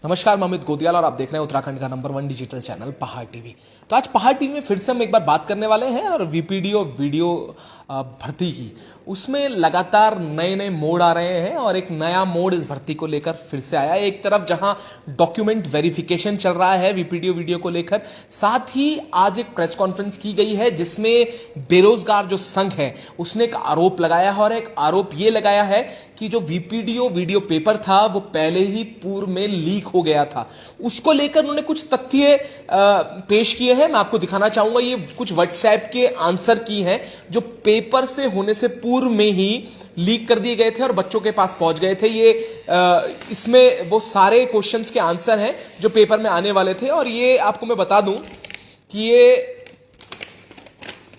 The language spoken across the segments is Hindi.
नमस्कार, मैं अमित गोदियाल और आप देख रहे हैं उत्तराखंड का नंबर 1 डिजिटल चैनल पहाड़ टीवी। तो आज पहाड़ टीवी में फिर से हम एक बार बात करने वाले हैं और वीपीडीओ वीडियो भर्ती की उसमें लगातार नए नए मोड़ आ रहे हैं और एक नया मोड़ इस भर्ती को लेकर फिर से आया है। एक तरफ जहां डॉक्यूमेंट वेरिफिकेशन चल रहा है वीपीडीओ वीडियो को लेकर, साथ ही आज एक प्रेस कॉन्फ्रेंस की गई है जिसमें बेरोजगार जो संघ है उसने एक आरोप लगाया है और एक आरोप यह लगाया है कि जो वीपीडीओ वीडियो पेपर था वो पहले ही पूर्व में लीक हो गया था। उसको लेकर उन्होंने कुछ तथ्य पेश किए हैं, मैं आपको दिखाना चाहूंगा। ये कुछ व्हाट्सएप के आंसर की हैं जो पेपर से होने से पूर्व में ही लीक कर दिए गए थे और बच्चों के पास पहुंच गए थे। ये इसमें वो सारे क्वेश्चंस के आंसर हैं जो पेपर में आने वाले थे और ये आपको मैं बता दूं कि ये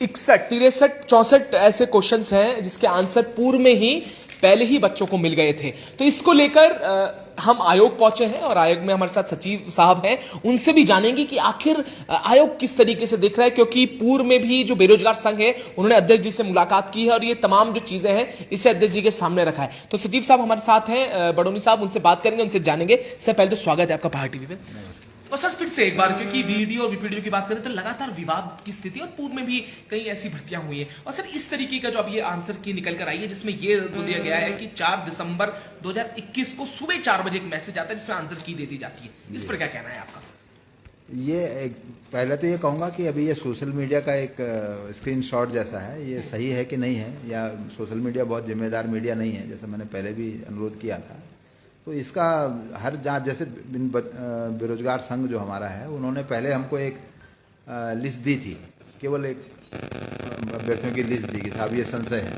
61, 63, 64 ऐसे क्वेश्चंस हैं जिसके आंसर पूर्व में ही पहले ही बच्चों को मिल गए थे। तो इसको लेकर हम आयोग पहुंचे हैं और आयोग में हमारे साथ सचिव साहब हैं, उनसे भी जानेंगे कि आखिर आयोग किस तरीके से देख रहा है, क्योंकि पूर्व में भी जो बेरोजगार संघ है उन्होंने अध्यक्ष जी से मुलाकात की है और ये तमाम जो चीजें हैं इसे अध्यक्ष जी के सामने रखा है। तो सचिव साहब हमारे साथ हैं, बडोनी साहब, उनसे बात करेंगे, उनसे जानेंगे। सर पहले तो स्वागत है आपका पहाड़ टीवी में। और सर फिर से एक बार, क्योंकि वीडियो और वीपीडीओ की बात करें तो लगातार विवाद की स्थिति और पूर्व में भी कई ऐसी भर्तियां हुई हैं। और सर इस तरीके का जो अब ये आंसर की निकल कर आई है जिसमें ये दिया गया है कि 4 दिसंबर 2021 को सुबह 4 बजे एक मैसेज आता है जिसमें आंसर की देती जाती है। इस पर क्या कहना है आपका? पहले तो ये कहूँगा कि अभी ये सोशल मीडिया का एक स्क्रीनशॉट जैसा है, ये सही है कि नहीं है, या सोशल मीडिया बहुत जिम्मेदार मीडिया नहीं है जैसे मैंने पहले भी अनुरोध किया था। तो इसका हर जांच, जैसे बेरोजगार संघ जो हमारा है उन्होंने पहले हमको एक लिस्ट दी थी, केवल एक अभ्यर्थियों की लिस्ट दी कि साहब ये संशय है।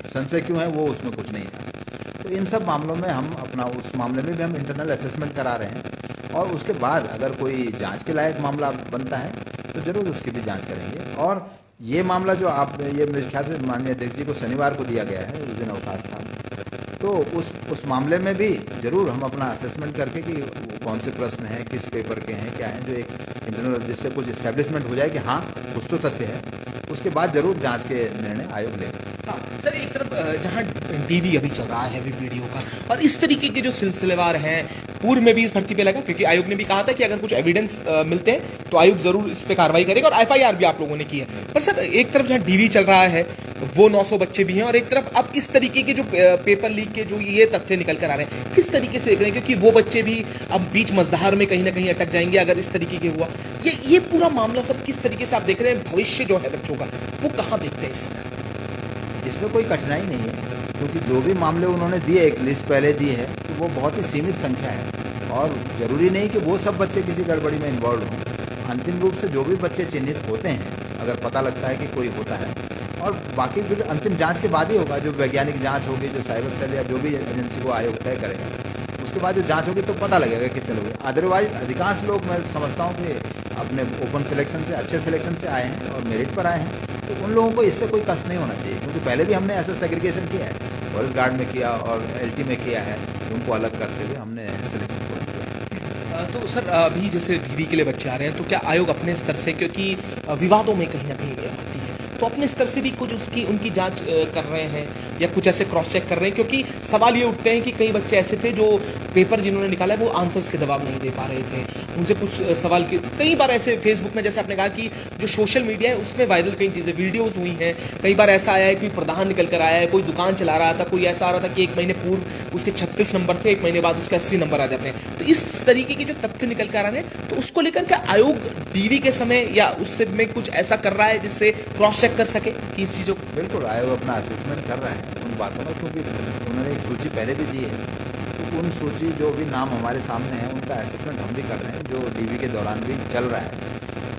संशय क्यों है वो उसमें कुछ नहीं था। तो इन सब मामलों में हम अपना, उस मामले में भी हम इंटरनल असेसमेंट करा रहे हैं और उसके बाद अगर कोई जांच के लायक मामला बनता है तो जरूर उसकी भी जांच करेंगे। और ये मामला जो आप, ये मेरे ख्याल से माननीय अध्यक्ष जी को शनिवार को दिया गया है, उस दिन अवकाश था, तो उस मामले में भी जरूर हम अपना असेसमेंट करके कि कौन से प्रश्न हैं, किस पेपर के हैं, क्या हैं, जो एक इंटरनल, जिससे कुछ इस्टेब्लिशमेंट हो जाए कि हाँ कुछ तो तथ्य है, उसके बाद जरूर जांच के निर्णय आयोग लेगा। हाँ सर, एक तरफ जहां डीवी अभी चल रहा है वीडियो का और इस तरीके के जो सिलसिलेवार हैं पूर्व में भी इस भर्ती पे लगा, क्योंकि आयोग ने भी कहा था कि अगर कुछ एविडेंस मिलते हैं तो आयोग जरूर इस पे कार्रवाई करेगा और एफआईआर भी आप लोगों ने की है। पर सर एक तरफ जहां डीवी चल रहा है वो 900 बच्चे भी हैं और एक तरफ अब इस तरीके के जो पेपर लीक के जो ये तथ्य निकल कर आ रहे हैं, किस तरीके से देख रहे हैं, क्योंकि वो बच्चे भी अब बीच मझधार में कहीं ना कहीं अटक जाएंगे अगर इस तरीके के हुआ। ये पूरा मामला सब किस तरीके से आप देख रहे हैं? भविष्य जो है बच्चों का वो कहाँ देखते हैं इस समय? इसमें कोई कठिनाई नहीं है, क्योंकि जो भी मामले उन्होंने दिए, एक लिस्ट पहले दी है, तो वो बहुत ही सीमित संख्या है और जरूरी नहीं कि वो सब बच्चे किसी गड़बड़ी में इन्वॉल्व हों। अंतिम रूप से जो भी बच्चे चिन्हित होते हैं, अगर पता लगता है कि कोई होता है, और बाकी फिर अंतिम जांच के बाद ही होगा, जो वैज्ञानिक जांच होगी, जो साइबर सेल या जो भी एजेंसी को आयोग तय करेगा, उसके बाद जो जांच होगी तो पता लगेगा कितने लोग। अदरवाइज अधिकांश लोग, मैं समझता हूँ कि अपने ओपन सिलेक्शन से, अच्छे सिलेक्शन से आए हैं और मेरिट पर आए हैं, तो उन लोगों को इससे कोई कष्ट नहीं होना चाहिए, क्योंकि पहले भी हमने ऐसा सेग्रीगेशन किया है, फॉरेस्ट गार्ड में किया और एलटी में किया है, उनको अलग करते हुए हमने सिलेक्शन किया। तो सर अभी जैसे डीवी के लिए बच्चे आ रहे हैं तो क्या आयोग अपने स्तर से, क्योंकि विवादों में कहीं ना कहीं आती है, तो अपने स्तर से भी कुछ उनकी जांच कर रहे हैं या कुछ ऐसे क्रॉस चेक कर रहे हैं? क्योंकि सवाल ये उठते हैं कि कई बच्चे ऐसे थे जो पेपर जिन्होंने निकाला है वो आंसर्स के जवाब नहीं दे पा रहे थे, उनसे कुछ सवाल के कई बार ऐसे फेसबुक में, जैसे आपने कहा कि जो सोशल मीडिया है उसमें वायरल कई चीज़ें वीडियोज़ हुई हैं। कई बार ऐसा आया है कि प्रधान निकल कर आया है, कोई दुकान चला रहा था, कोई ऐसा आ रहा था कि 1 महीने पूर्व उसके 36 नंबर थे, 1 महीने बाद उसके 80 नंबर आ जाते हैं। तो इस तरीके के जो तथ्य निकल कर आ रहे हैं, तो उसको लेकर क्या आयोग डीवी के समय या उससे में कुछ ऐसा कर रहा है जिससे क्रॉस चेक कर सके कि इस चीज़ों को? बिल्कुल, आयोग अपना असेसमेंट कर रहा है उन बातों में, क्योंकि उन्होंने एक सूची पहले भी दी है, तो उन सूची जो भी नाम हमारे सामने है उनका असेसमेंट हम भी कर रहे हैं, जो डीवी के दौरान भी चल रहा है।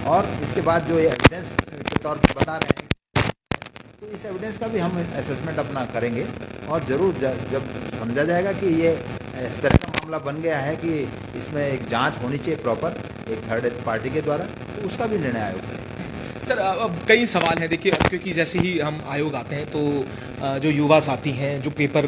और इसके बाद जो ये एविडेंस के तौर पर बता रहे हैं, तो इस एविडेंस का भी हम असेसमेंट अपना करेंगे और ज़रूर जब समझा जाएगा कि ये इस तरह का मामला बन गया है कि इसमें एक जांच होनी चाहिए प्रॉपर, एक थर्ड पार्टी के द्वारा, तो उसका भी निर्णय आयोग करेगा। सर अब कई सवाल हैं, देखिए, क्योंकि जैसे ही हम आयोग आते हैं तो जो युवा साथी हैं जो पेपर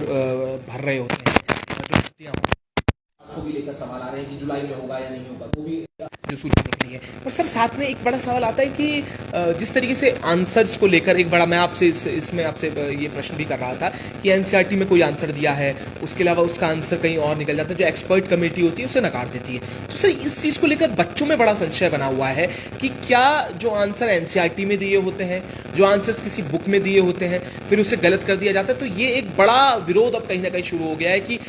भर रहे होते हैं, जो भर्तियाँ को भी लेकर सवाल आ रहे हैं कि जुलाई में होगा या नहीं होगा, वो भी जो सूची निकली है। पर सर साथ में एक बड़ा सवाल आता है कि जिस तरीके से आंसर्स को लेकर एक बड़ा, मैं आपसे इसमें आपसे ये प्रश्न भी कर रहा था कि एनसीईआरटी में कोई आंसर दिया है, उसके अलावा उसका आंसर कहीं और निकल जाता है, जो एक्सपर्ट कमेटी होती है उसे नकार देती है। तो सर इस चीज़ को लेकर बच्चों में बड़ा संशय बना हुआ है कि क्या जो आंसर एनसीईआरटी में दिए होते हैं, जो आंसर्स किसी बुक में दिए होते हैं, फिर उसे गलत कर दिया जाता है। तो ये एक बड़ा विरोध अब कहीं ना कहीं शुरू हो गया है कि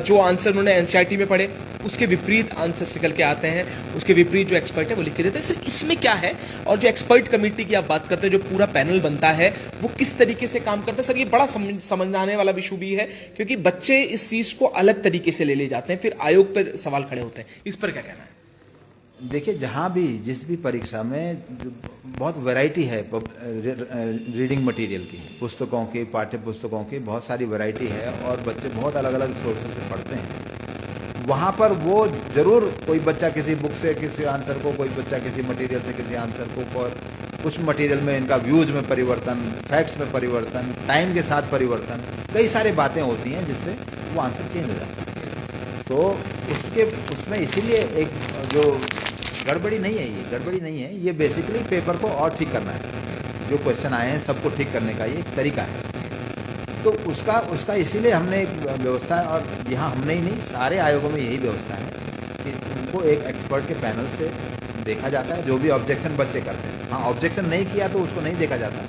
जो आंसर उन्होंने एनसीईआरटी में पढ़े उसके विपरीत आंसर्स निकल के आते हैं, उसके विपरीत जो एक्सपर्ट है वो लिख के देते हैं। सर इसमें क्या है, और जो एक्सपर्ट कमेटी की आप बात करते हैं, जो पूरा पैनल बनता है, वो किस तरीके से काम करता है? सर ये बड़ा समझाने वाला इशू भी है, क्योंकि बच्चे इस चीज को अलग तरीके से ले जाते हैं, फिर आयोग पर सवाल खड़े होते हैं। इस पर क्या कहना है? देखिए, जहाँ भी जिस भी परीक्षा में बहुत वैरायटी है रीडिंग मटेरियल की, पुस्तकों की, पाठ्य पुस्तकों की बहुत सारी वैरायटी है और बच्चे बहुत अलग अलग सोर्सेज से पढ़ते हैं। वहाँ पर वो जरूर कोई बच्चा किसी बुक से किसी आंसर को, कोई बच्चा किसी मटेरियल से किसी आंसर को, और कुछ मटेरियल में इनका व्यूज में परिवर्तन, फैक्ट्स में परिवर्तन, टाइम के साथ परिवर्तन, कई सारी बातें होती हैं जिससे वो आंसर चेंज हो जाता है। तो उसमें इसीलिए एक जो गड़बड़ी नहीं है, ये गड़बड़ी नहीं है, ये बेसिकली पेपर को और ठीक करना है। जो क्वेश्चन आए हैं सबको ठीक करने का ये एक तरीका है। तो उसका इसीलिए हमने एक व्यवस्था, और यहाँ हमने ही नहीं, सारे आयोगों में यही व्यवस्था है कि उनको एक एक्सपर्ट के पैनल से देखा जाता है। जो भी ऑब्जेक्शन बच्चे करते हैं, हाँ ऑब्जेक्शन नहीं किया तो उसको नहीं देखा जाता,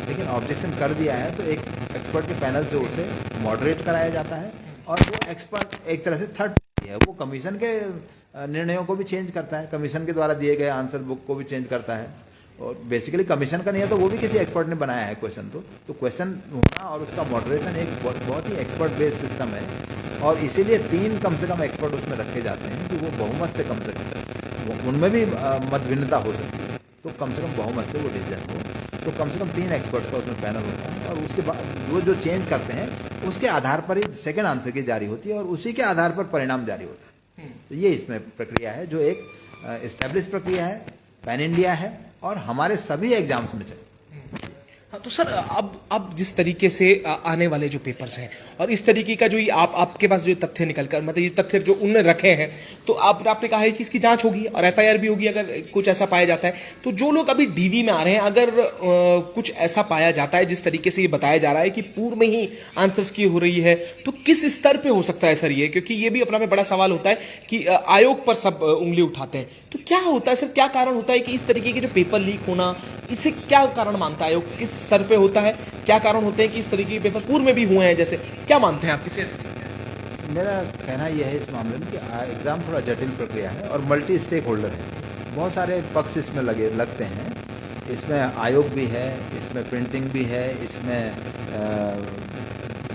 लेकिन ऑब्जेक्शन कर दिया है तो एक एक्सपर्ट के पैनल से उसे मॉडरेट कराया जाता है। और वो एक्सपर्ट एक तरह से थर्ड पार्टी है, वो कमीशन के निर्णयों को भी चेंज करता है, कमीशन के द्वारा दिए गए आंसर बुक को भी चेंज करता है। और बेसिकली कमीशन का नहीं है तो वो भी किसी एक्सपर्ट ने बनाया है क्वेश्चन। तो क्वेश्चन होना और उसका मॉडरेशन एक बहुत ही एक्सपर्ट बेस्ड सिस्टम है, और इसीलिए 3 कम से कम एक्सपर्ट उसमें रखे जाते हैं कि वो बहुमत से कम, उनमें भी मत भिन्नता हो सकती है, तो कम से कम बहुमत से वो डिसीजन हो। तो कम से कम 3 एक्सपर्ट्स का उसमें पैनल होता है, और उसके बाद वो जो चेंज करते हैं उसके आधार पर ही सेकेंड आंसर की जारी होती है, और उसी के आधार पर परिणाम जारी होता है। तो ये इसमें प्रक्रिया है जो एक एस्टेब्लिश प्रक्रिया है, पैन इंडिया है, और हमारे सभी एग्जाम्स में चाहिए। हाँ, तो सर अब जिस तरीके से आने वाले जो पेपर्स हैं और इस तरीके का जो आपके पास जो तथ्य निकल कर, मतलब ये तथ्य जो उन्होंने रखे हैं, तो आपने कहा है कि इसकी जांच होगी और एफआईआर भी होगी अगर कुछ ऐसा पाया जाता है। तो जो लोग अभी डीवी में आ रहे हैं, अगर कुछ ऐसा पाया जाता है जिस तरीके से ये बताया जा रहा है कि पूर्व में ही आंसर्स की हो रही है, तो किस स्तर पे हो सकता है सर ये? क्योंकि ये भी अपना में बड़ा सवाल होता है कि आयोग पर सब उंगली उठाते हैं। तो क्या होता है सर, क्या कारण होता है कि इस तरीके के जो पेपर लीक होना, इसे क्या कारण मानता है आयोग? किस स्तर पे होता है? क्या कारण होते हैं कि इस तरीके के पेपर पूर्व में भी हुए हैं? जैसे क्या मानते हैं आप, किसे? मेरा कहना यह है इस मामले में कि एग्ज़ाम थोड़ा जटिल प्रक्रिया है और मल्टी स्टेक होल्डर है, बहुत सारे पक्ष इसमें लगते हैं। इसमें आयोग भी है, इसमें प्रिंटिंग भी है, इसमें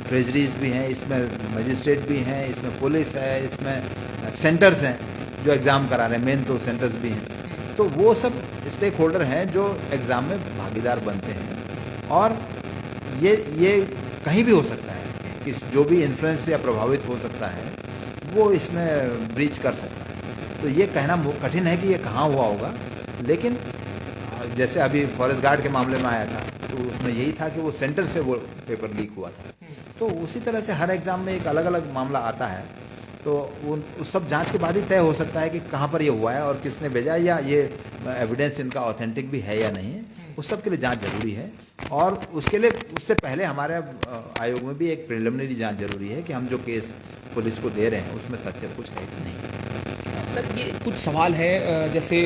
ट्रेजरीज भी हैं, इसमें मजिस्ट्रेट भी हैं, इसमें पुलिस है, इसमें सेंटर्स हैं जो एग्ज़ाम करा रहे हैं, मेन तो सेंटर्स भी हैं। तो वो सब स्टेक होल्डर हैं जो एग्ज़ाम में भागीदार बनते हैं, और ये कहीं भी हो सकता है कि जो भी इन्फ्लुएंस या प्रभावित हो सकता है वो इसमें ब्रीच कर सकता है। तो ये कहना कठिन है कि ये कहाँ हुआ होगा, लेकिन जैसे अभी फॉरेस्ट गार्ड के मामले में आया था तो उसमें यही था कि वो सेंटर से वो पेपर लीक हुआ था। तो उसी तरह से हर एग्ज़ाम में एक अलग अलग मामला आता है, तो उस सब जांच के बाद ही तय हो सकता है कि कहाँ पर ये हुआ है और किसने भेजा, या ये एविडेंस इनका ऑथेंटिक भी है या नहीं है। उस सब के लिए जांच जरूरी है, और उसके लिए उससे पहले हमारे आयोग में भी एक प्रिलिमिनरी जांच जरूरी है कि हम जो केस पुलिस को दे रहे हैं उसमें तथ्य कुछ है कि नहीं। सर ये कुछ सवाल है, जैसे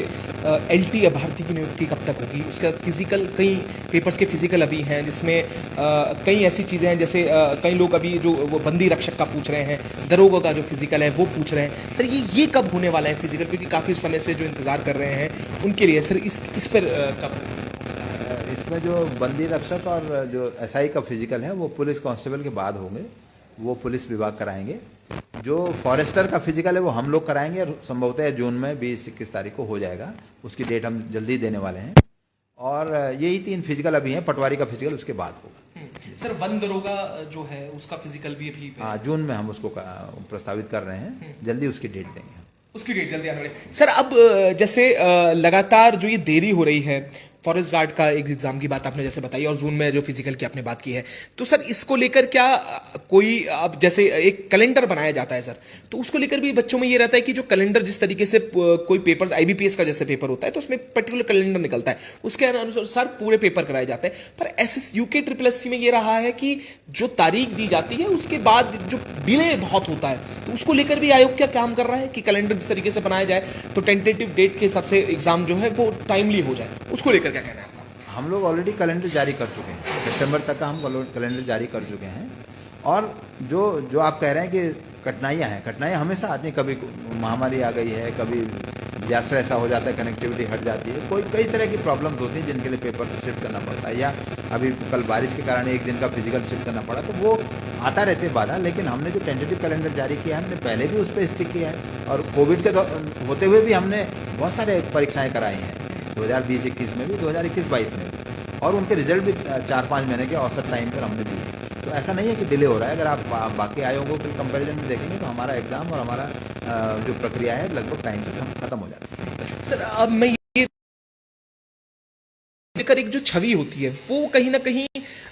एलटी अभ्यर्थी की नियुक्ति कब तक होगी, उसका फिजिकल, कई पेपर्स के फिजिकल अभी हैं जिसमें कई ऐसी चीज़ें हैं, जैसे कई लोग अभी जो वो बंदी रक्षक का पूछ रहे हैं, दरोगा का जो फिजिकल है वो पूछ रहे हैं। सर ये कब होने वाला है फिजिकल? क्योंकि काफ़ी समय से जो इंतज़ार कर रहे हैं उनके लिए सर इस पर कब? इसमें जो बंदी रक्षक और जो एसआई का फिजिकल है वो पुलिस कांस्टेबल के बाद होंगे, वो पुलिस विभाग कराएंगे। जो फॉरेस्टर का फिजिकल है वो हम लोग कराएंगे, और संभवतः जून में 20-21 तारीख को हो जाएगा, उसकी डेट हम जल्दी देने वाले हैं। और यही 3 फिजिकल अभी हैं, पटवारी का फिजिकल उसके बाद होगा। सर वन दरोगा जो है उसका फिजिकल भी अभी? हाँ, जून में हम उसको प्रस्तावित कर रहे हैं, जल्दी उसकी डेट देंगे, उसकी डेट जल्दी आने वाली। सर अब जैसे लगातार जो ये देरी हो रही है फॉरेस्ट गार्ड का एक एग्जाम की बात आपने जैसे बताई और जून में जो फिजिकल की आपने बात की है, तो सर इसको लेकर क्या कोई अब जैसे एक कैलेंडर बनाया जाता है सर, तो उसको लेकर भी बच्चों में ये रहता है कि जो कैलेंडर जिस तरीके से कोई पेपर आईबीपीएस का जैसे पेपर होता है तो उसमें पर्टिकुलर कैलेंडर निकलता है, उसके अनुसार पूरे पेपर कराए जाते हैं। पर एसएस यूके ट्रिपल एससी में ये रहा है कि जो तारीख दी जाती है उसके बाद जो डिले बहुत होता है, तो उसको लेकर भी आयोग क्या काम कर रहा है कि कैलेंडर जिस तरीके से बनाया जाए तो टेंटेटिव डेट के हिसाब से एग्जाम जो है वो टाइमली हो जाए, उसको लेकर क्या कहना है आपका? हम लोग ऑलरेडी कैलेंडर जारी कर चुके हैं, सितंबर तक का हम कैलेंडर जारी कर चुके हैं। और जो आप कह रहे हैं कि कठिनाइयाँ हमेशा आती हैं, कभी महामारी आ गई है, कभी डिजास्टर ऐसा हो जाता है, कनेक्टिविटी हट जाती है, कई तरह की प्रॉब्लम्स होती हैं जिनके लिए पेपर शिफ्ट करना पड़ता है, या अभी कल बारिश के कारण एक दिन का फिजिकल शिफ्ट करना पड़ा, तो वो आता रहते बाधा। लेकिन हमने जो टेंटेटिव कैलेंडर जारी किया है, हमने पहले भी उस पर स्टिक किया है, और कोविड के होते हुए भी हमने बहुत सारे परीक्षाएँ कराई हैं 2020-21 में भी, 2021-22 में भी, और उनके रिजल्ट भी 4-5 महीने के औसत टाइम पर हमने दिए। तो ऐसा नहीं है कि डिले हो रहा है। अगर आप बाकी आयोगों के कंपैरिजन में देखेंगे तो हमारा एग्जाम और हमारा जो प्रक्रिया है लगभग टाइम से खत्म हो जाती है। सर अब मैं ये लेकर एक जो छवि होती है वो कहीं ना कहीं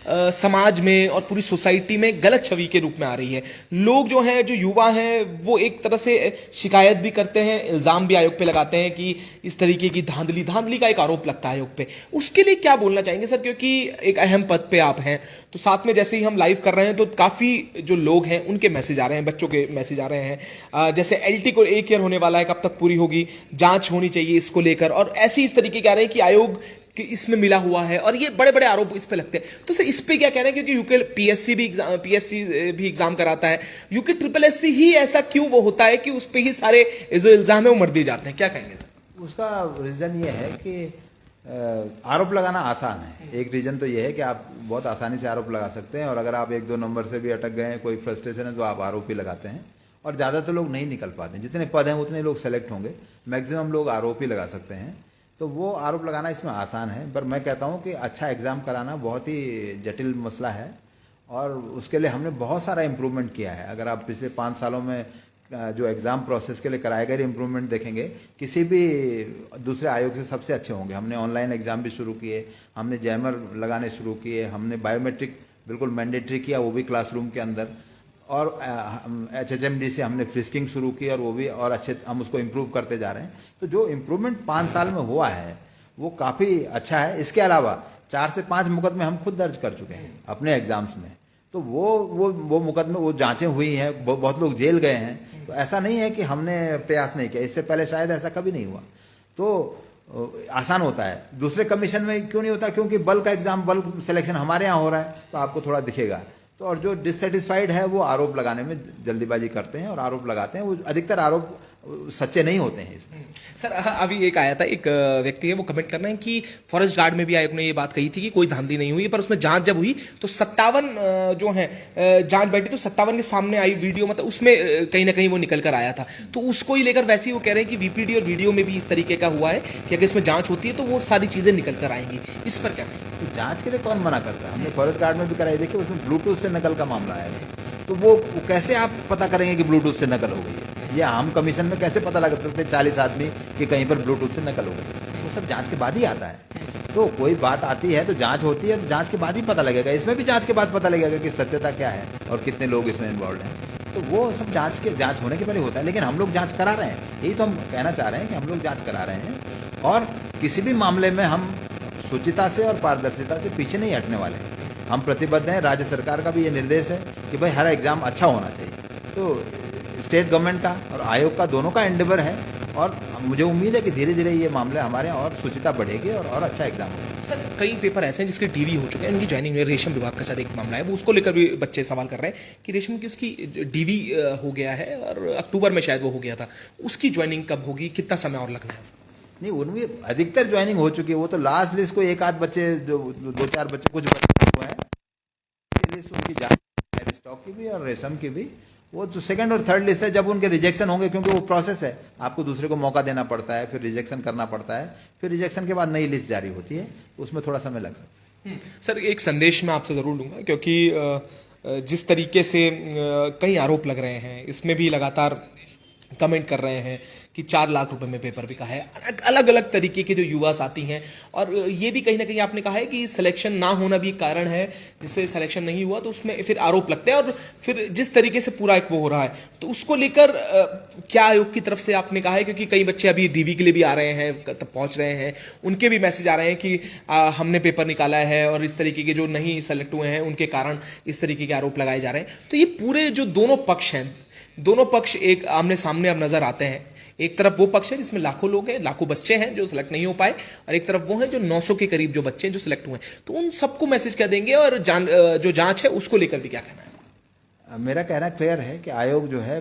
समाज में और पूरी सोसाइटी में गलत छवि के रूप में आ रही है। लोग जो हैं, जो युवा हैं, वो एक तरह से शिकायत भी करते हैं, इल्जाम भी आयोग पे लगाते हैं कि इस तरीके की धांधली का एक आरोप लगता है आयोग पे। उसके लिए क्या बोलना चाहेंगे सर? क्योंकि एक अहम पद पे आप हैं, तो साथ में जैसे ही हम लाइव कर रहे हैं तो काफी जो लोग हैं उनके मैसेज आ रहे हैं, बच्चों के मैसेज आ रहे हैं, जैसे एलटी को 1 ईयर होने वाला है, कब तक पूरी होगी, जांच होनी चाहिए इसको लेकर, और ऐसे इस तरीके के आ रहे हैं कि आयोग कि इसमें मिला हुआ है, और ये बड़े बड़े आरोप इस पे लगते हैं। तो सर इस पे क्या कह रहे हैं? क्योंकि यूके पीएससी भी एग्जाम कराता है, यूके ट्रिपल एससी ही ऐसा क्यों वो होता है कि उस पे ही सारे जो इल्जाम है वो मर दिए जाते हैं? क्या कहेंगे सर? उसका रीज़न ये है कि आरोप लगाना आसान है। एक रीज़न तो ये है कि आप बहुत आसानी से आरोप लगा सकते हैं, और अगर आप 1-2 नंबर से भी अटक गए हैं, कोई फ्रस्ट्रेशन है, तो आप आरोप ही लगाते हैं, और ज़्यादातर लोग नहीं निकल पाते। जितने पद हैं उतने लोग सेलेक्ट होंगे, मैक्सिमम लोग आरोप ही लगा सकते हैं। तो वो आरोप लगाना इसमें आसान है, पर मैं कहता हूँ कि अच्छा एग्ज़ाम कराना बहुत ही जटिल मसला है, और उसके लिए हमने बहुत सारा इम्प्रूवमेंट किया है। अगर आप पिछले 5 सालों में जो एग्ज़ाम प्रोसेस के लिए कराए गए इम्प्रूवमेंट देखेंगे, किसी भी दूसरे आयोग से सबसे अच्छे होंगे। हमने ऑनलाइन एग्ज़ाम भी शुरू किए, हमने जैमर लगाने शुरू किए, हमने बायोमेट्रिक बिल्कुल मैंडेटरी किया, वो भी क्लासरूम के अंदर, और HHMD से हमने फ्रिस्किंग शुरू की, और वो भी और अच्छे हम उसको इम्प्रूव करते जा रहे हैं। तो जो इम्प्रूवमेंट 5 साल में हुआ है वो काफ़ी अच्छा है। इसके अलावा 4 से 5 मुकदमे हम खुद दर्ज कर चुके हैं अपने एग्जाम्स में, तो वो मुकदमे, वो जांचें हुई हैं, बहुत लोग जेल गए हैं। तो ऐसा नहीं है कि हमने प्रयास नहीं किया, इससे पहले शायद ऐसा कभी नहीं हुआ। तो आसान होता है। दूसरे कमीशन में क्यों नहीं होता? क्योंकि बल्क एग्जाम, बल्क सिलेक्शन हमारे यहाँ हो रहा है, तो आपको थोड़ा दिखेगा। तो और जो डिससेटिस्फाइड है वो आरोप लगाने में जल्दीबाजी करते हैं और आरोप लगाते हैं। वो अधिकतर आरोप सच्चे नहीं होते हैं इसमें। सर अभी एक आया था, एक व्यक्ति है, वो कमेंट कर रहे हैं कि फॉरेस्ट गार्ड में भी आयोग ने ये बात कही थी कि कोई धांधली नहीं हुई, पर उसमें जांच जब हुई तो 57 जो है जांच बैठी तो 57 के सामने आई वीडियो, मतलब उसमें कहीं ना कहीं वो निकल कर आया था। तो उसको ही लेकर वैसे ही वो कह रहे हैं कि वीपीडी और वीडियो में भी इस तरीके का हुआ है कि अगर इसमें जांच होती है तो वो सारी चीजें निकल कर आएंगी। इस पर क्या कहेंगे? तो जांच के लिए कौन मना करता है? हमने फॉरेस्ट गार्ड में भी कराई, देखिए उसमें ब्लूटूथ से नकल का मामला है। तो वो कैसे आप पता करेंगे कि ब्लूटूथ से नकल हो गई है? ये आम कमीशन में कैसे पता लगा सकते 40 आदमी कि कहीं पर ब्लूटूथ से नकल हो गई? वो सब जांच के बाद ही आता है। तो कोई बात आती है तो जांच होती है, तो जांच के बाद ही पता लगेगा। इसमें भी जांच के बाद पता लगेगा कि सत्यता क्या है और कितने लोग इसमें इन्वॉल्व हैं। तो वो सब जांच होने के पहले होता है। लेकिन हम लोग जांच करा रहे हैं, यही तो हम कहना चाह रहे हैं कि हम लोग जांच करा रहे हैं, और किसी भी मामले में हम शुचिता से और पारदर्शिता से पीछे नहीं हटने वाले। हम प्रतिबद्ध हैं। राज्य सरकार का भी ये निर्देश है कि भाई हर एग्जाम अच्छा होना चाहिए। तो स्टेट गवर्नमेंट का और आयोग का दोनों का एंडेवर है, और मुझे उम्मीद है कि धीरे धीरे ये मामले हमारे यहाँ और शुचिता बढ़ेगी और अच्छा एग्जाम होगा। सर कई पेपर ऐसे हैं जिसके डीवी हो चुके हैं, उनकी ज्वाइनिंग हुई। रेशम विभाग का शायद एक मामला है, वो उसको लेकर भी बच्चे सवाल कर रहे हैं कि रेशम की उसकी डीवी हो गया है और अक्टूबर में शायद वो हो गया था, उसकी ज्वाइनिंग कब होगी, कितना समय और लगना है? नहीं, उनमें अधिकतर ज्वाइनिंग हो चुकी है। वो तो लास्ट लिस्ट को एक आध बच्चे, जो 2-4 बच्चे, कुछ बच्चे हुए हैं, लिस्ट उनकी जारी, स्टॉक की भी और रेशम की भी। वो तो सेकंड और थर्ड लिस्ट है, जब उनके रिजेक्शन होंगे, क्योंकि वो प्रोसेस है, आपको दूसरे को मौका देना पड़ता है, फिर रिजेक्शन करना पड़ता है, फिर रिजेक्शन के बाद नई लिस्ट जारी होती है, उसमें थोड़ा समय लग सकता है। सर एक संदेश मैं आपसे जरूर लूंगा, क्योंकि जिस तरीके से कई आरोप लग रहे हैं, इसमें भी लगातार कमेंट कर रहे हैं कि 4 लाख रुपए में पेपर बिका है। अलग अलग तरीके के जो युवा साथी हैं, और ये भी कहीं ना कहीं आपने कहा है कि सिलेक्शन ना होना भी कारण है, जिससे सिलेक्शन नहीं हुआ तो उसमें फिर आरोप लगते हैं, और फिर जिस तरीके से पूरा एक वो हो रहा है, तो उसको लेकर क्या आयोग की तरफ से आपने कहा है, क्योंकि कई बच्चे अभी डीवी के लिए भी आ रहे हैं, तब पहुंच रहे हैं, उनके भी मैसेज आ रहे हैं कि हमने पेपर निकाला है और इस तरीके के जो नहीं सेलेक्ट हुए हैं उनके कारण इस तरीके के आरोप लगाए जा रहे हैं। तो ये पूरे जो दोनों पक्ष हैं, दोनों पक्ष एक आमने सामने अब नजर आते हैं। एक तरफ वो पक्ष है जिसमें लाखों लोग हैं, लाखों बच्चे हैं जो सिलेक्ट नहीं हो पाए, और एक तरफ वो है जो 900 के करीब जो बच्चे हैं जो सिलेक्ट हुए हैं। तो उन सबको मैसेज क्या देंगे, और जो जांच है उसको लेकर भी क्या कहना है? मेरा कहना क्लियर है कि आयोग जो है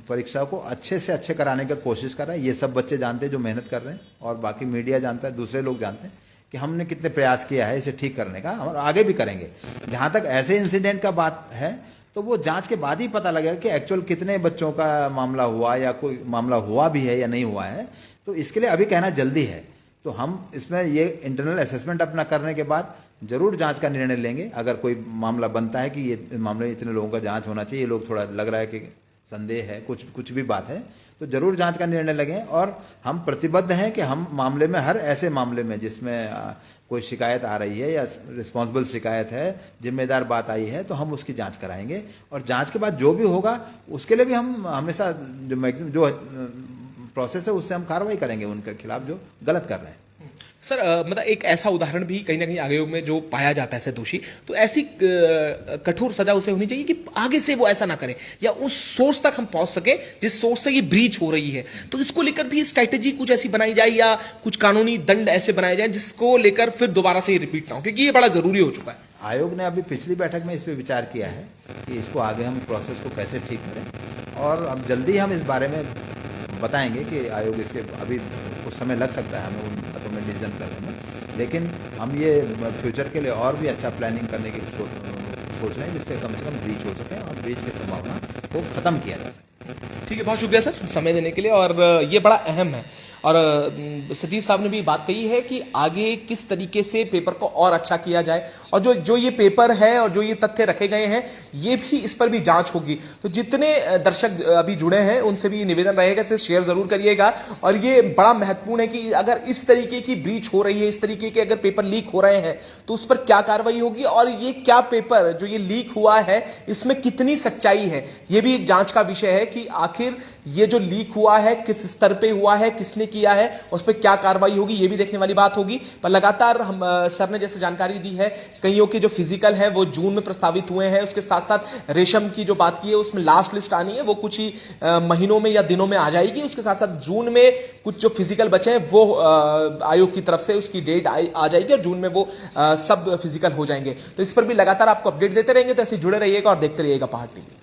परीक्षा को अच्छे से अच्छे कराने की कोशिश कर रहा है। ये सब बच्चे जानते हैं जो मेहनत कर रहे हैं, और बाकी मीडिया जानता है, दूसरे लोग जानते हैं कि हमने कितने प्रयास किया है इसे ठीक करने का, हम आगे भी करेंगे। जहां तक ऐसे इंसिडेंट का बात है तो वो जांच के बाद ही पता लगेगा कि एक्चुअल कितने बच्चों का मामला हुआ, या कोई मामला हुआ भी है या नहीं हुआ है। तो इसके लिए अभी कहना जल्दी है। तो हम इसमें ये इंटरनल असेसमेंट अपना करने के बाद जरूर जांच का निर्णय लेंगे। अगर कोई मामला बनता है कि ये मामले में इतने लोगों का जांच होना चाहिए, ये लोग थोड़ा लग रहा है कि संदेह है, कुछ भी बात है, तो जरूर जांच का निर्णय लेंगे। और हम प्रतिबद्ध हैं कि हम मामले में, हर ऐसे मामले में जिसमें कोई शिकायत आ रही है या रिस्पॉन्सिबल शिकायत है, जिम्मेदार बात आई है, तो हम उसकी जांच कराएंगे। और जांच के बाद जो भी होगा उसके लिए भी हम हमेशा जो मैक्सिमम जो प्रोसेस है उससे हम कार्रवाई करेंगे उनके खिलाफ जो गलत कर रहे हैं। सर मतलब एक ऐसा उदाहरण भी कहीं ना कहीं आयोग में जो पाया जाता है ऐसे दोषी, तो ऐसी कठोर सजा उसे होनी चाहिए कि आगे से वो ऐसा ना करे, या उस सोर्स तक हम पहुंच सके जिस सोर्स से ये ब्रीच हो रही है। तो इसको लेकर भी स्ट्रैटेजी कुछ ऐसी बनाई जाए, या कुछ कानूनी दंड ऐसे बनाए जाए जिसको लेकर फिर दोबारा से ये रिपीट ना हो, क्योंकि ये बड़ा जरूरी हो चुका है। आयोग ने अभी पिछली बैठक में इस पर विचार किया है कि इसको आगे हम प्रोसेस को कैसे ठीक करें, और अब जल्दी हम इस बारे में बताएंगे कि आयोग इसके, अभी कुछ समय लग सकता है हमें उन बातों में डिसीजन करने में, लेकिन हम ये फ्यूचर के लिए और भी अच्छा प्लानिंग करने की सोच रहे हैं, जिससे कम से कम ब्रीच हो सके और ब्रीच की संभावना को खत्म किया जा सके। ठीक है, बहुत शुक्रिया सर समय देने के लिए, और ये बड़ा अहम है। और सतीश साहब ने भी बात कही है कि आगे किस तरीके से पेपर को और अच्छा किया जाए, और जो ये पेपर है और जो ये तथ्य रखे गए हैं, ये भी, इस पर भी जांच होगी। तो जितने दर्शक अभी जुड़े हैं उनसे भी निवेदन रहेगा, इसे शेयर जरूर करिएगा। और ये बड़ा महत्वपूर्ण है कि अगर इस तरीके की ब्रीच हो रही है, इस तरीके के अगर पेपर लीक हो रहे हैं, तो उस पर क्या कार्रवाई होगी, और ये क्या पेपर जो ये लीक हुआ है इसमें कितनी सच्चाई है, ये भी एक जांच का विषय है कि आखिर ये जो लीक हुआ है किस स्तर पे हुआ है, किसने किया है, उस पर क्या कार्रवाई होगी, ये भी देखने वाली बात होगी। पर लगातार हम सर ने जैसे जानकारी दी है, कईयों के जो फिजिकल है वो जून में प्रस्तावित हुए हैं, उसके साथ साथ रेशम की जो बात की है उसमें लास्ट लिस्ट आनी है, वो कुछ ही महीनों में या दिनों में आ जाएगी। उसके साथ साथ जून में कुछ जो फिजिकल बचे हैं वो आयोग की तरफ से उसकी डेट आ जाएगी, और जून में वो सब फिजिकल हो जाएंगे। तो इस पर भी लगातार आपको अपडेट देते रहेंगे, तो ऐसे जुड़े रहिएगा और देखते रहिएगा पहाड़ टीवी।